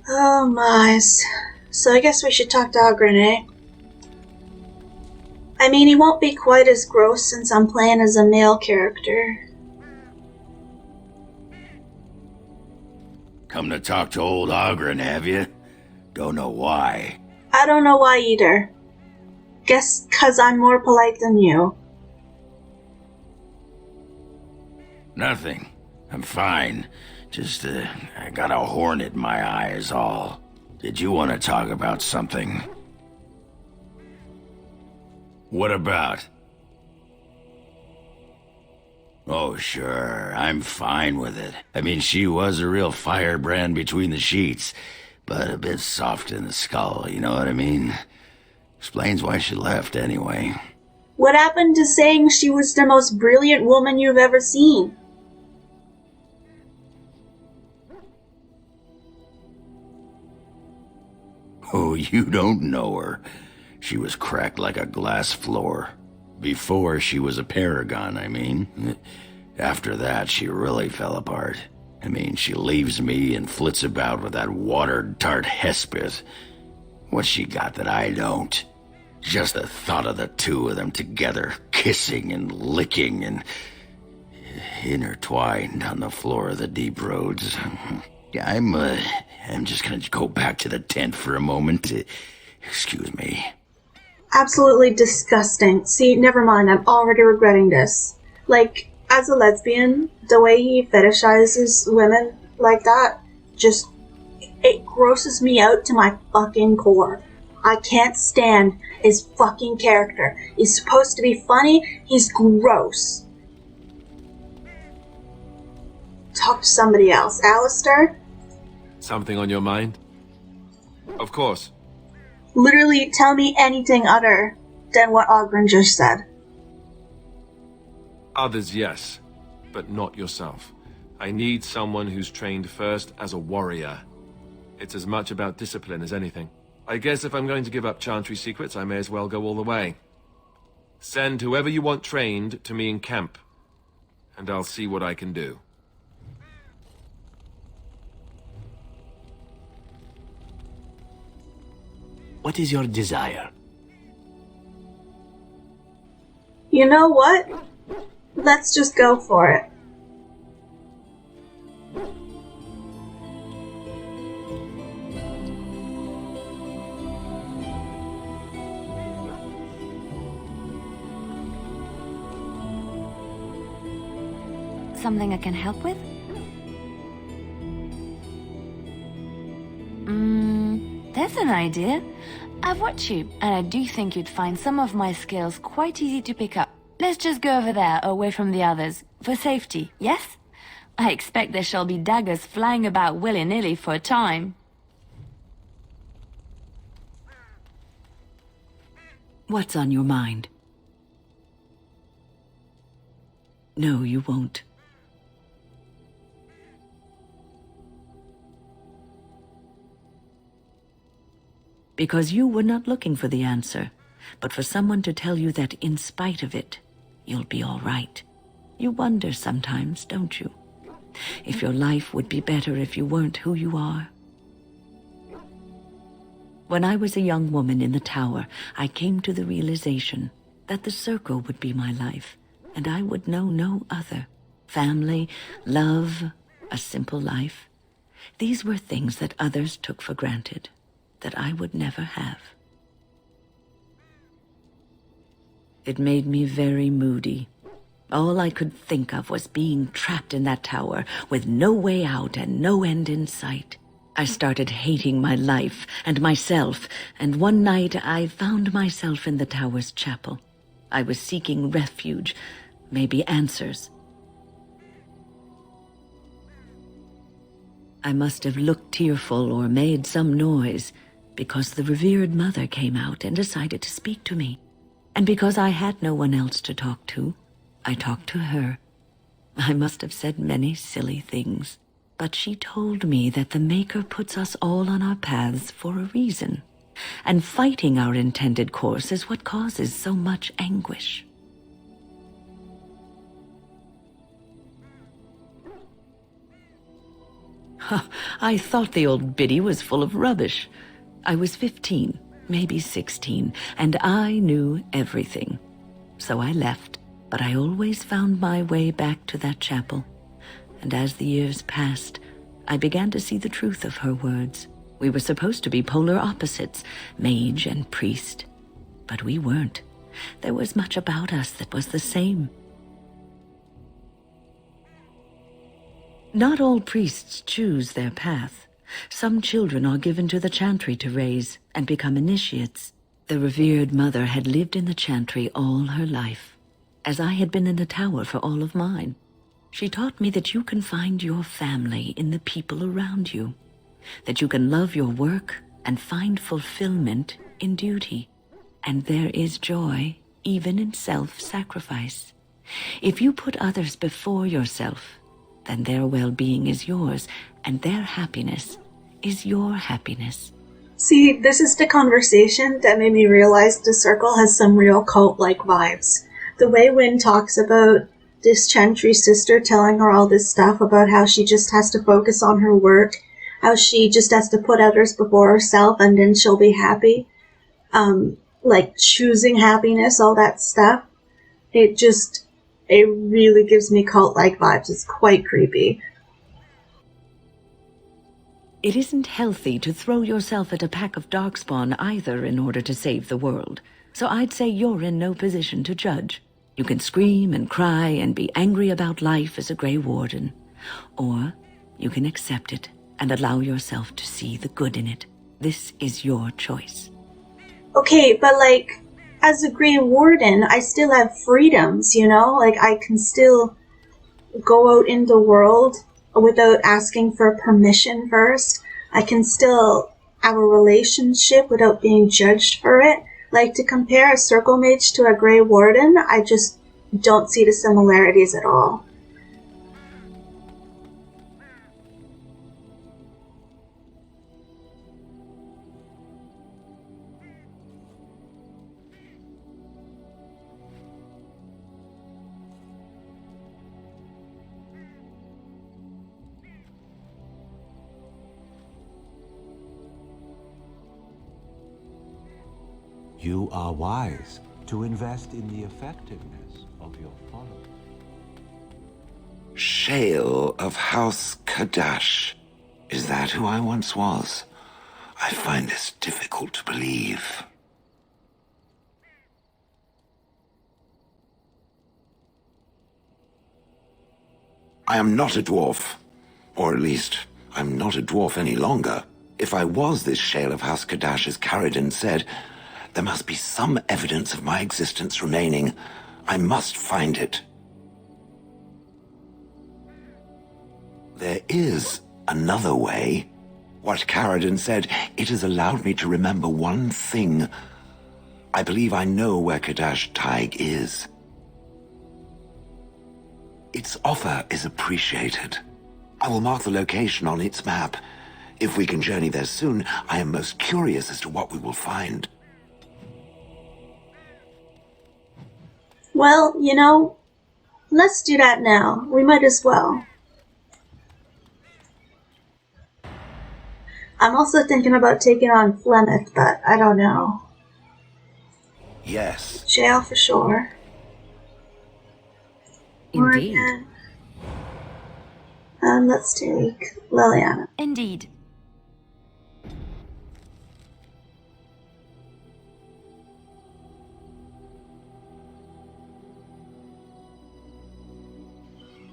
Oh my. So I guess we should talk to Ogren, eh? I mean, he won't be quite as gross since I'm playing as a male character. Come to talk to old Ogren, have you? Don't know why. I don't know why either. Guess 'cause I'm more polite than you. Nothing. I'm fine. Just, I got a hornet in my eye is all. Did you want to talk about something? What about? Oh, sure. I'm fine with it. I mean, she was a real firebrand between the sheets, but a bit soft in the skull, you know what I mean? Explains why she left, anyway. What happened to saying she was the most brilliant woman you've ever seen? Oh, you don't know her. She was cracked like a glass floor. Before she was a paragon, I mean. After that, she really fell apart. I mean, she leaves me and flits about with that water-tart Hespeth. What's she got that I don't? Just the thought of the two of them together, kissing and licking and intertwined on the floor of the deep roads. Yeah, I'm just gonna go back to the tent for a moment. Excuse me. Absolutely disgusting. See, never mind, I'm already regretting this. Like, as a lesbian, the way he fetishizes women like that, just, it grosses me out to my fucking core. I can't stand his fucking character. He's supposed to be funny, he's gross. Talk to somebody else. Alistair? Something on your mind? Of course. Literally tell me anything other than what Ogren just said. Others, yes, but not yourself. I need someone who's trained first as a warrior. It's as much about discipline as anything. I guess if I'm going to give up Chantry secrets, I may as well go all the way. Send whoever you want trained to me in camp, and I'll see what I can do. What is your desire? You know what? Let's just go for it. Something I can help with? That's an idea. I've watched you, and I do think you'd find some of my skills quite easy to pick up. Let's just go over there, away from the others, for safety, yes? I expect there shall be daggers flying about willy-nilly for a time. What's on your mind? No, you won't. Because you were not looking for the answer, but for someone to tell you that in spite of it, you'll be all right. You wonder sometimes, don't you? If your life would be better if you weren't who you are. When I was a young woman in the tower, I came to the realization that the circle would be my life, and I would know no other. Family, love, a simple life. These were things that others took for granted, that I would never have. It made me very moody. All I could think of was being trapped in that tower with no way out and no end in sight. I started hating my life and myself, and one night I found myself in the tower's chapel. I was seeking refuge, maybe answers. I must have looked tearful or made some noise, because the revered mother came out and decided to speak to me. And because I had no one else to talk to, I talked to her. I must have said many silly things, but she told me that the Maker puts us all on our paths for a reason, and fighting our intended course is what causes so much anguish. I thought the old biddy was full of rubbish. I was 15, maybe 16, and I knew everything. So I left, but I always found my way back to that chapel. And as the years passed, I began to see the truth of her words. We were supposed to be polar opposites, mage and priest. But we weren't. There was much about us that was the same. Not all priests choose their path. Some children are given to the chantry to raise and become initiates. The revered mother had lived in the chantry all her life, as I had been in the tower for all of mine. She taught me that you can find your family in the people around you, that you can love your work and find fulfillment in duty. And there is joy even in self-sacrifice. If you put others before yourself, then their well-being is yours, and their happiness is your happiness. See, this is the conversation that made me realize the circle has some real cult-like vibes. The way Wynn talks about this Chantry sister telling her all this stuff about how she just has to focus on her work, how she just has to put others before herself and then she'll be happy. Like choosing happiness, all that stuff. It really gives me cult-like vibes. It's quite creepy. It isn't healthy to throw yourself at a pack of darkspawn either in order to save the world. So I'd say you're in no position to judge. You can scream and cry and be angry about life as a Grey Warden. Or you can accept it and allow yourself to see the good in it. This is your choice. Okay, but like, as a Grey Warden, I still have freedoms, you know? Like, I can still go out in the world without asking for permission first. I can still have a relationship without being judged for it. Like, to compare a Circle Mage to a Grey Warden, I just don't see the similarities at all. You are wise to invest in the effectiveness of your followers. Shale of House Kadash. Is that who I once was? I find this difficult to believe. I am not a dwarf. Or at least, I'm not a dwarf any longer. If I was this Shale of House Kadash, as Caridin said, there must be some evidence of my existence remaining. I must find it. There is another way. What Caridin said, it has allowed me to remember one thing. I believe I know where Kadash Taig is. Its offer is appreciated. I will mark the location on its map. If we can journey there soon, I am most curious as to what we will find. Well, you know, let's do that now. We might as well. I'm also thinking about taking on Flemeth, but I don't know. Yes. Shale for sure. Indeed. Morrigan. And let's take Liliana. Indeed.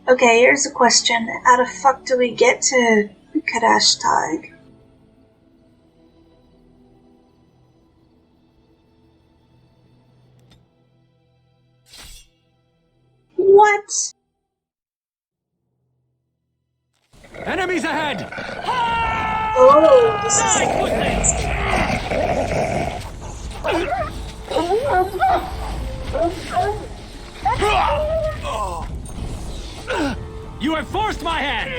Okay, here's a question. How the fuck do we get to Kadash Taig? What? Enemies ahead! Oh, this You have forced my hand!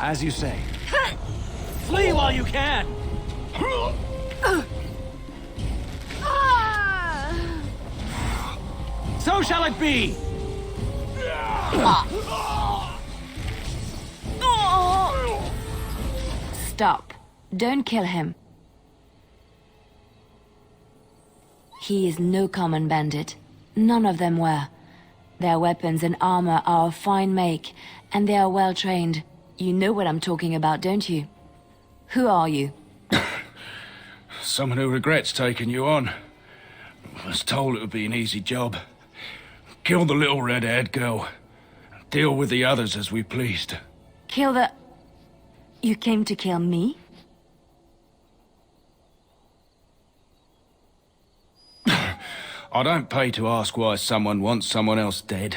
As you say. Flee while you can! So shall it be! Stop. Don't kill him. He is no common bandit. None of them were. Their weapons and armor are of fine make, and they are well trained. You know what I'm talking about, don't you? Who are you? Someone who regrets taking you on. Was told it would be an easy job. Kill the little red-haired girl. Deal with the others as we pleased. Kill the... You came to kill me? I don't pay to ask why someone wants someone else dead.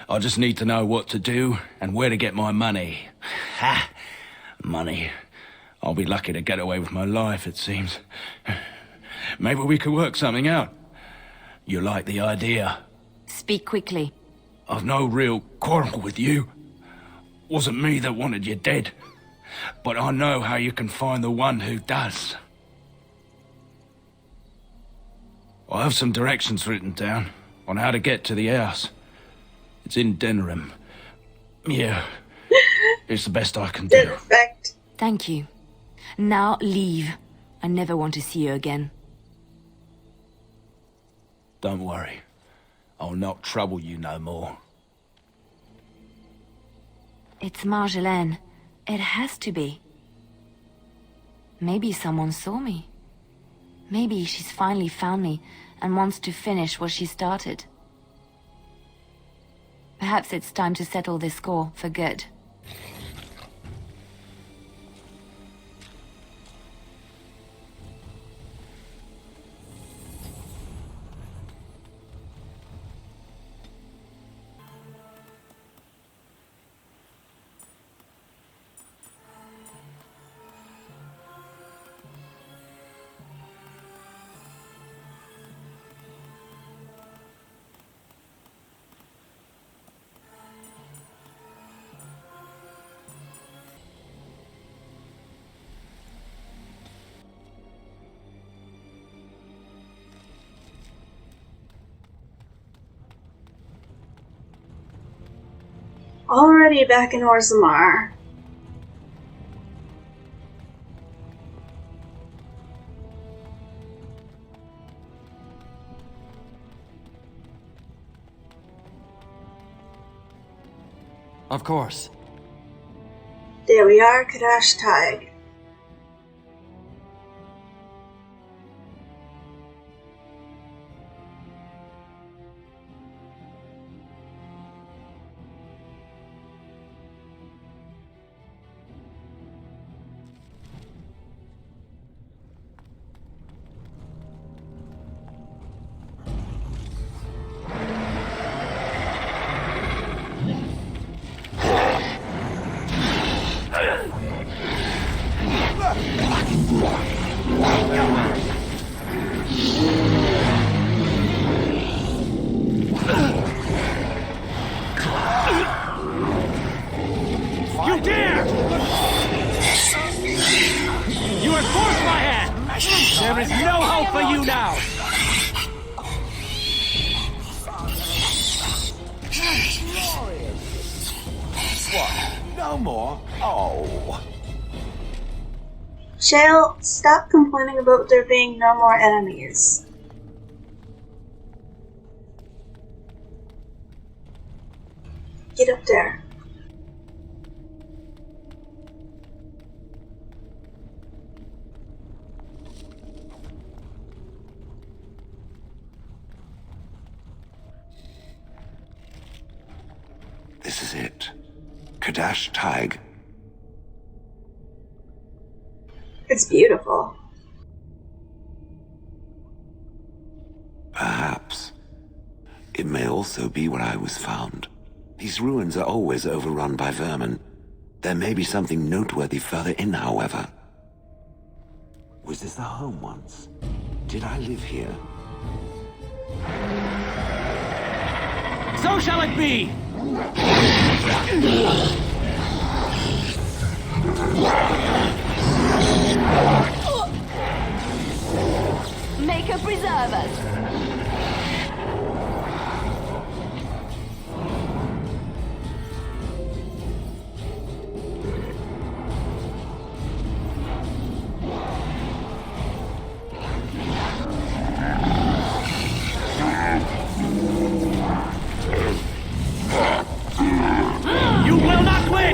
I just need to know what to do and where to get my money. Ha! Money. I'll be lucky to get away with my life, it seems. Maybe we could work something out. You like the idea? Speak quickly. I've no real quarrel with you. Wasn't me that wanted you dead. But I know how you can find the one who does. I have some directions written down on how to get to the house. It's in Denham. Yeah, it's the best I can do. Perfect. Thank you. Now leave. I never want to see you again. Don't worry. I'll not trouble you no more. It's Marjolaine. It has to be. Maybe someone saw me. Maybe she's finally found me and wants to finish what she started. Perhaps it's time to settle this score for good. Already back in Orzammar. Of course. There we are, Kadash Tig. You dare! You have forced my hand! There is no hope for you now! What? No more? Oh. Shale, stop complaining about there being no more enemies. Get up there. This is it. Kadash Tig. It's beautiful. Perhaps. It may also be where I was found. These ruins are always overrun by vermin. There may be something noteworthy further in, however. Was this the home once? Did I live here? So shall it be! Make her preserve us!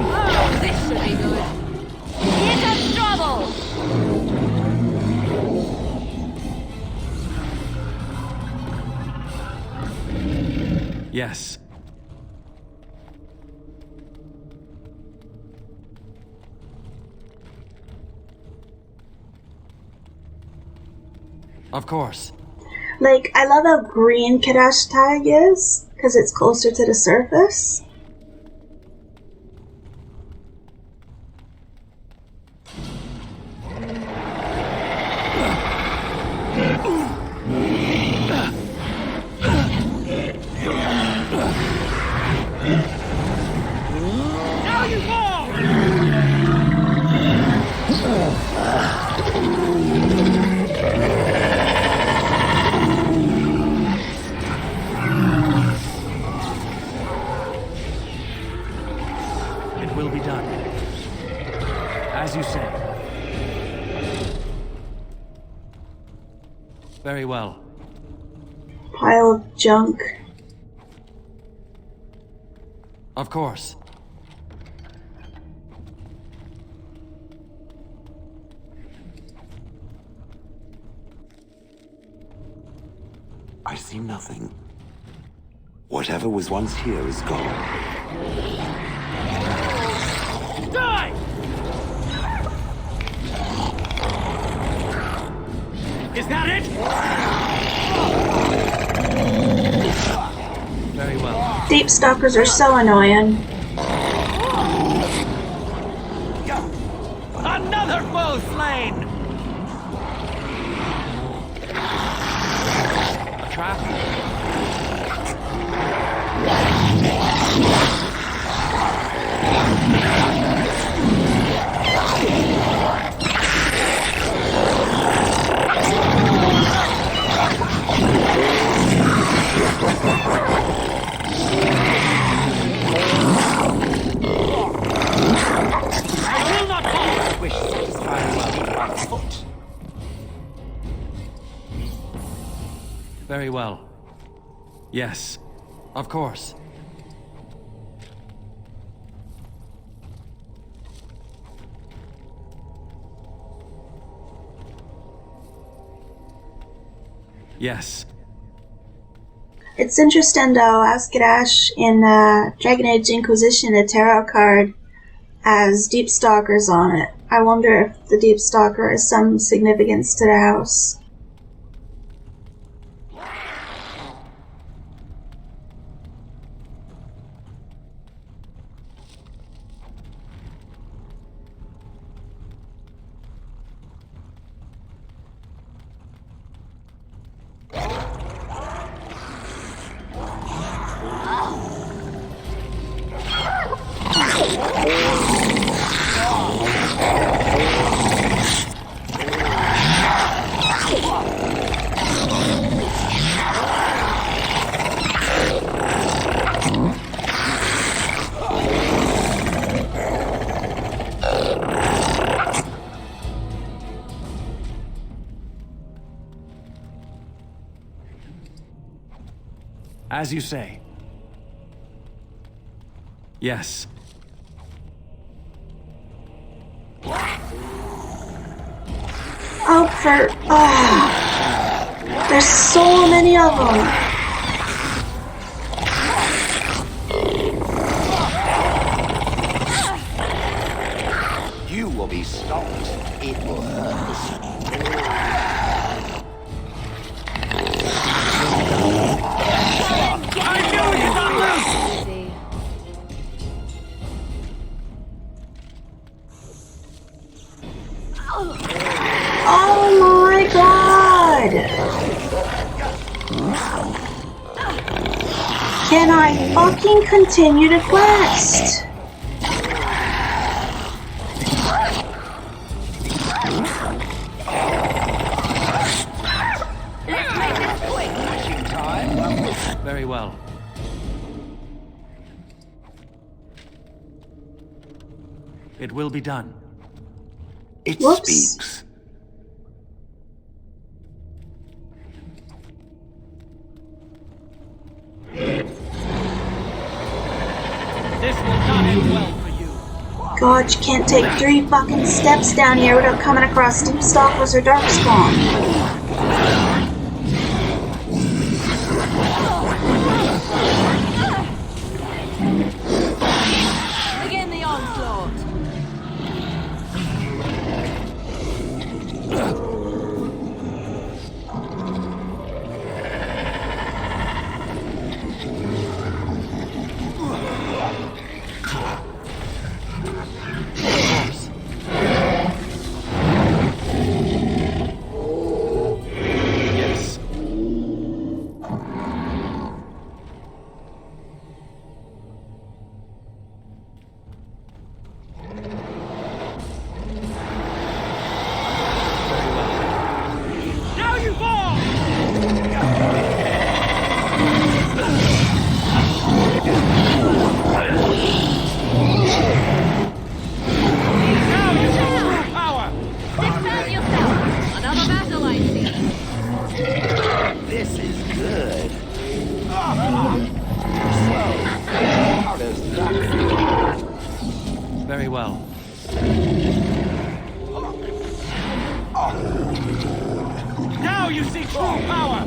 again! Oh, this should be good. Here comes trouble! Yes. Of course. Like, I love how green Kadash tag is, because it's closer to the surface. Now you fall! It will be done. As you say. Very well. Pile of junk. Of course. I see nothing. Whatever was once here is gone. Die! Is that it? Very well. Deep stalkers are so annoying. Another foe slain! A trap? I will not fall! Wish satisfied well. Foot. Very well. Yes. Of course. Yes. It's interesting though, as Kadash in Dragon Age Inquisition, a tarot card has Deep Stalkers on it. I wonder if the Deep Stalker has some significance to the house. As you say. Yes. Oh, there's so many of them. You will be stopped. It will hurt. I knew you got loose! Oh my god! Can I fucking continue the quest? Very well. It will be done. It Whoops. speaks. This will not end well for you. God, you can't take 3 fucking steps down here without coming across Deep Stalkers or Darkspawn. Begin the onslaught. Yes. Now you fall! Now you see true power! Defend yourself. Another battle, I see. This is good. How does that feel? Very well. Now you see true power!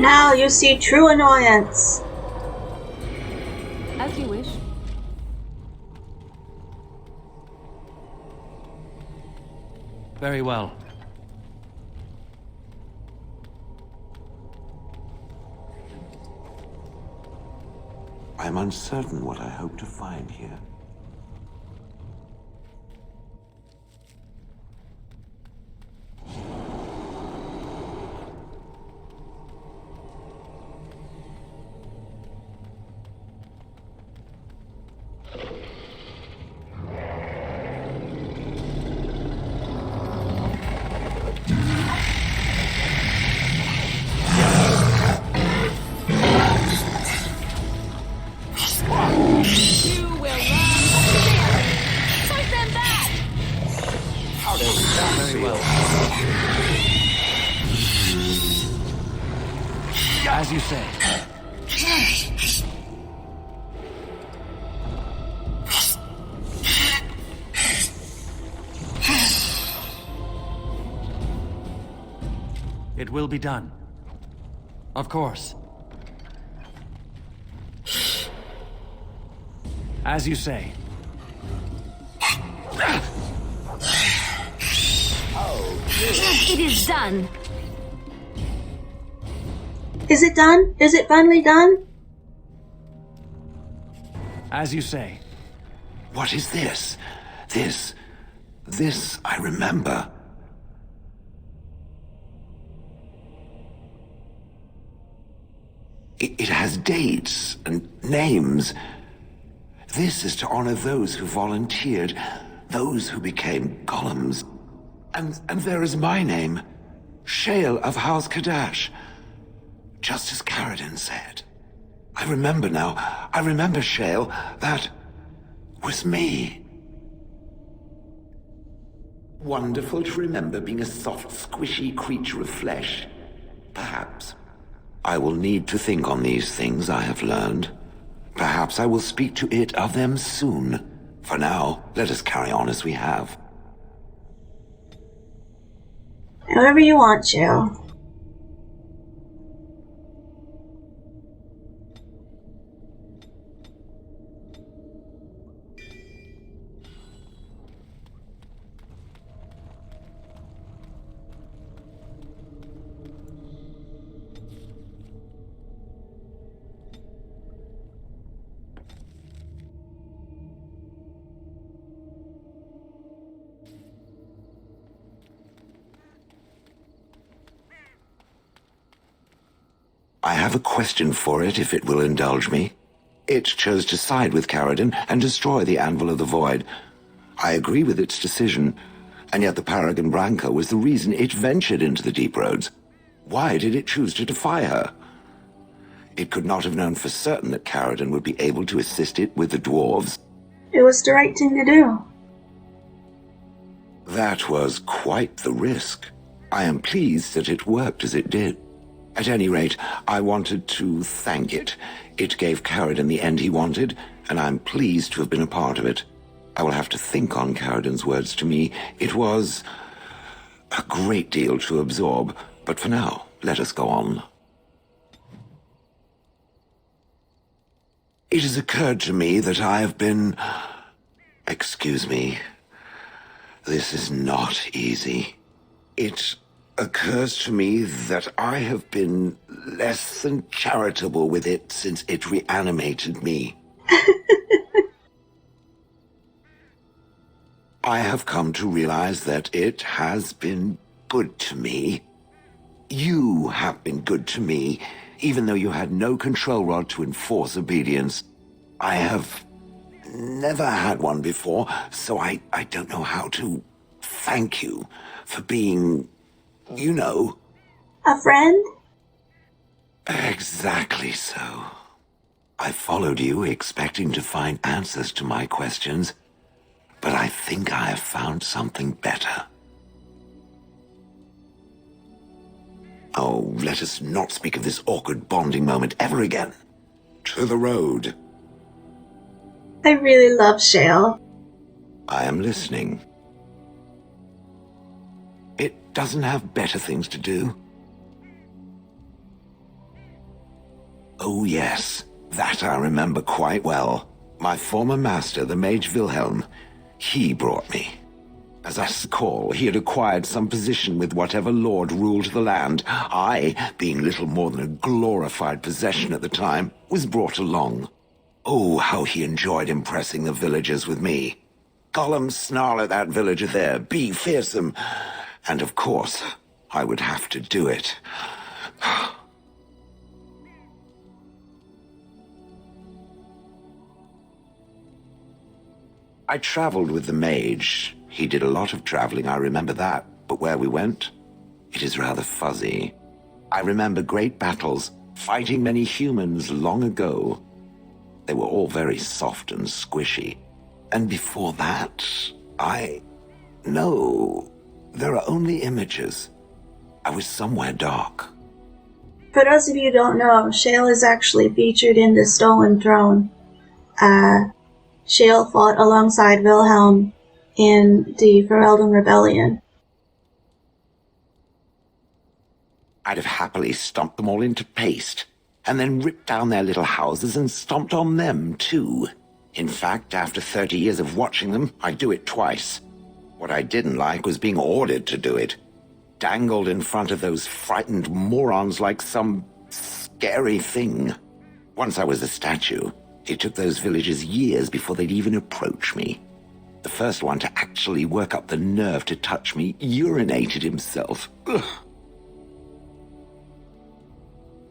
Now you see true annoyance. As you wish. Very well. I'm uncertain what I hope to find here. You will run. Push them back. Very well. As you say. It will be done. Of course. As you say. It is done. Is it done? Is it finally done? As you say. What is this? This I remember. It has dates and names. This is to honor those who volunteered, those who became golems. And there is my name, Shale of House Kadash. Just as Carradine said. I remember now. I remember, Shale. That was me. Wonderful to remember being a soft, squishy creature of flesh. Perhaps. I will need to think on these things I have learned. Perhaps I will speak to it of them soon. For now, let us carry on as we have. However you want, Shale. I have a question for it, if it will indulge me. It chose to side with Carradine and destroy the Anvil of the Void. I agree with its decision, and yet the Paragon Branca was the reason it ventured into the Deep Roads. Why did it choose to defy her? It could not have known for certain that Carradine would be able to assist it with the dwarves. It was the right thing to do. That was quite the risk. I am pleased that it worked as it did. At any rate, I wanted to thank it. It gave Carradine the end he wanted, and I'm pleased to have been a part of it. I will have to think on Carradin's words to me. It was a great deal to absorb, but for now, let us go on. It has occurred to me that I have been... Excuse me. This is not easy. It occurs to me that I have been less than charitable with it since it reanimated me. I have come to realize that it has been good to me. You have been good to me, even though you had no control rod to enforce obedience. I have never had one before, so I don't know how to thank you for being, you know... A friend? Exactly so. I followed you expecting to find answers to my questions, but I think I have found something better. Oh, let us not speak of this awkward bonding moment ever again. To the road. I really love Shale. I am listening. It doesn't have better things to do. Oh yes, that I remember quite well. My former master, the Mage Wilhelm, he brought me. As I recall, he had acquired some position with whatever lord ruled the land. I, being little more than a glorified possession at the time, was brought along. Oh, how he enjoyed impressing the villagers with me. Gollum snarl at that villager there, be fearsome. And of course, I would have to do it. I traveled with the mage. He did a lot of traveling, I remember that. But where we went, it is rather fuzzy. I remember great battles, fighting many humans long ago. They were all very soft and squishy. And before that, No, there are only images. I was somewhere dark. For those of you who don't know, Shale is actually featured in the Stolen Throne. Shale fought alongside Wilhelm in the Ferelden Rebellion. I'd have happily stomped them all into paste, and then ripped down their little houses and stomped on them, too. In fact, after 30 years of watching them, I'd do it twice. What I didn't like was being ordered to do it. Dangled in front of those frightened morons like some scary thing. Once I was a statue, it took those villagers years before they'd even approach me. The first one to actually work up the nerve to touch me urinated himself. Ugh.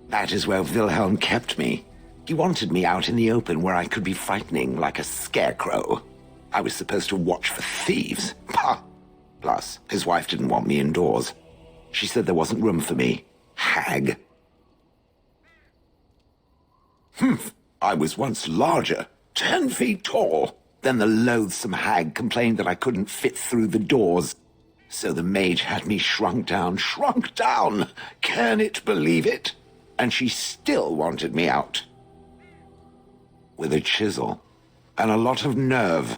That is where Wilhelm kept me. He wanted me out in the open where I could be frightening like a scarecrow. I was supposed to watch for thieves. Pah! Plus, his wife didn't want me indoors. She said there wasn't room for me. Hag. Humph! I was once larger, 10 feet tall. Then the loathsome hag complained that I couldn't fit through the doors. So the mage had me shrunk down. Can it believe it? And she still wanted me out. With a chisel and a lot of nerve.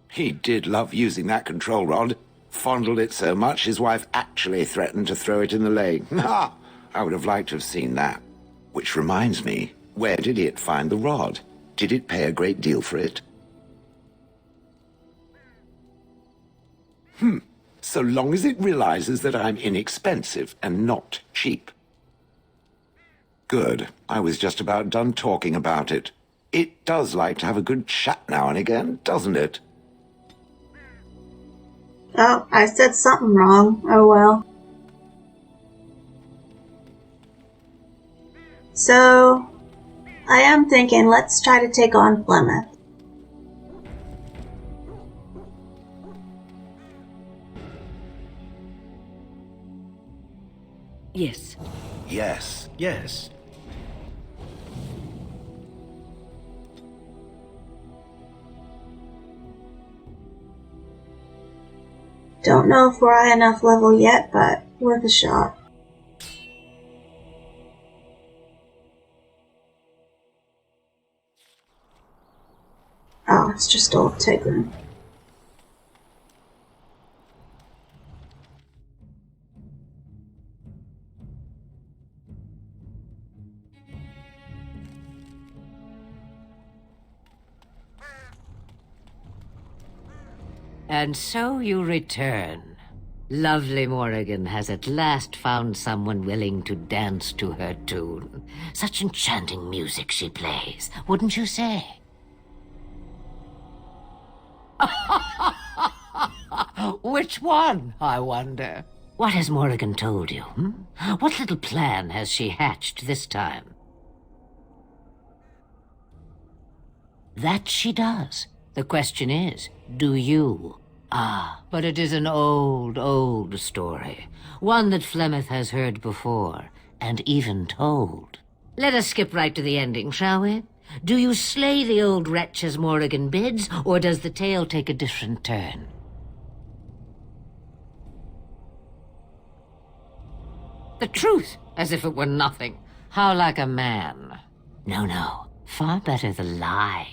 He did love using that control rod. Fondled it so much his wife actually threatened to throw it in the lake. Ha! I would have liked to have seen that. Which reminds me, where did it find the rod? Did it pay a great deal for it? So long as it realizes that I'm inexpensive and not cheap. Good. I was just about done talking about it. It does like to have a good chat now and again, doesn't it? Oh, I said something wrong. Oh well. So, I am thinking let's try to take on Plymouth. Yes. Yes. Yes. Don't know if we're high enough level yet, but worth a shot. Oh, it's just old Tigran. And so you return. Lovely Morrigan has at last found someone willing to dance to her tune. Such enchanting music she plays, wouldn't you say? Which one, I wonder? What has Morrigan told you? What little plan has she hatched this time? That she does. The question is, do you? Ah, but it is an old, old story. One that Flemeth has heard before, and even told. Let us skip right to the ending, shall we? Do you slay the old wretch as Morrigan bids, or does the tale take a different turn? The truth, as if it were nothing. How like a man. No, no. Far better the lie.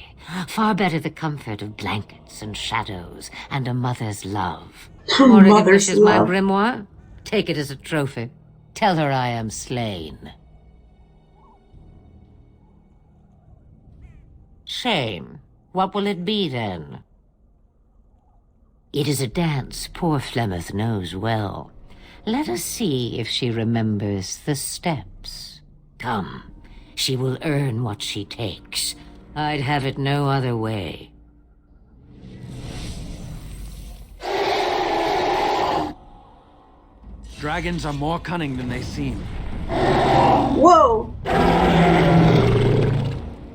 Far better the comfort of blankets and shadows and a mother's love. Morrigan Mother's wishes my love. grimoire? Take it as a trophy. Tell her I am slain. Shame. What will it be, then? It is a dance poor Flemeth knows well. Let us see if she remembers the steps. Come, she will earn what she takes. I'd have it no other way. Dragons are more cunning than they seem. Whoa!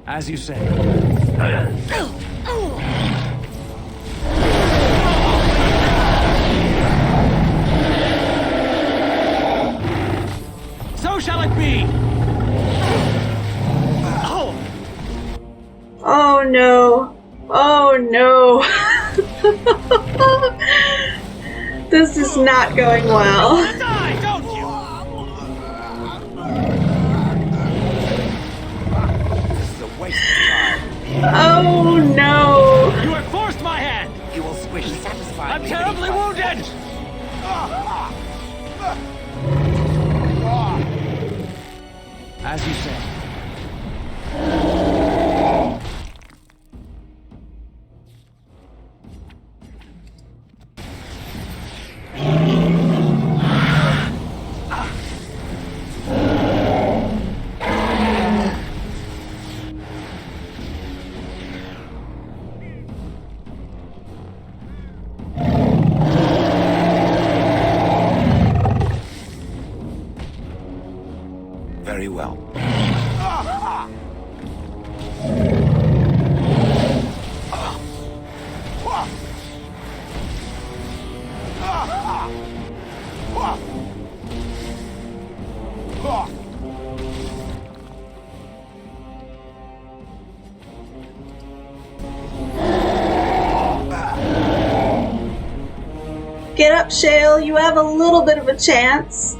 As you say. So shall it be! Oh no. Oh no. This is not going well. Die, don't you? This is a waste of time. Oh no. You have forced my hand! You will squish satisfied. I'm terribly wounded! As you say. Very well. Get up, Shale. You have a little bit of a chance.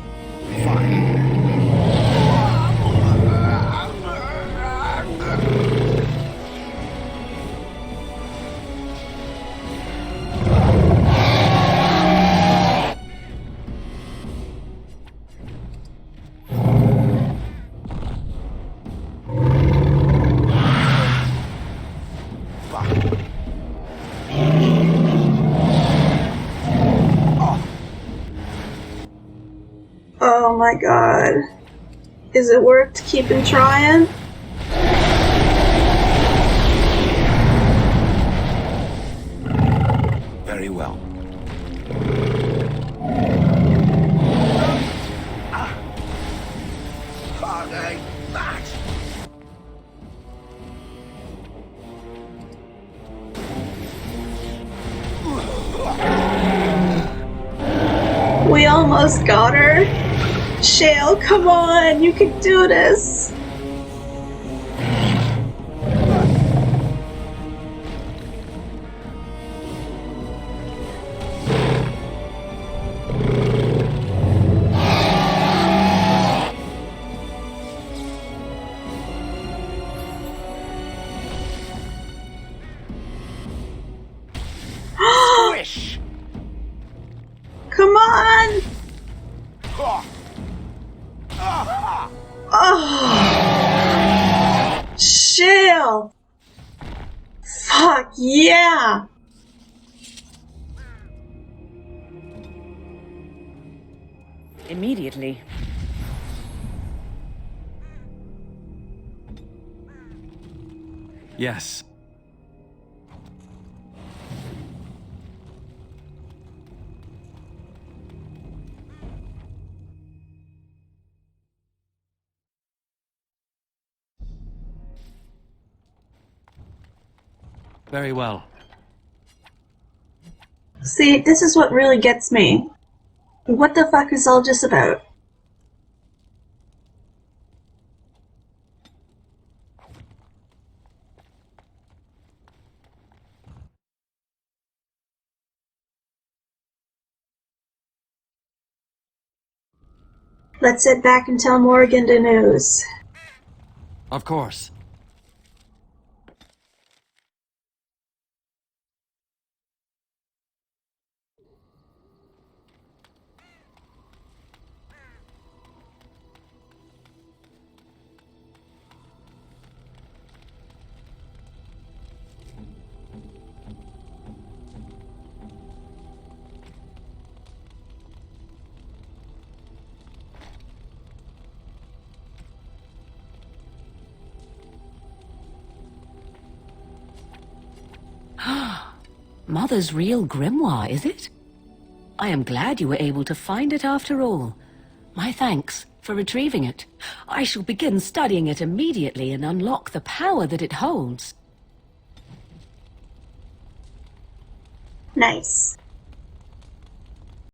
Oh my god. Is it worth keeping trying? Very well. We almost got her. Shale, come on, you can do this. Fuck yeah! Immediately. Yes. Very well. See, this is what really gets me. What the fuck is all this about? Let's sit back and tell Morrigan the news. Of course. Mother's real grimoire, is it? I am glad you were able to find it after all. My thanks for retrieving it. I shall begin studying it immediately and unlock the power that it holds. Nice.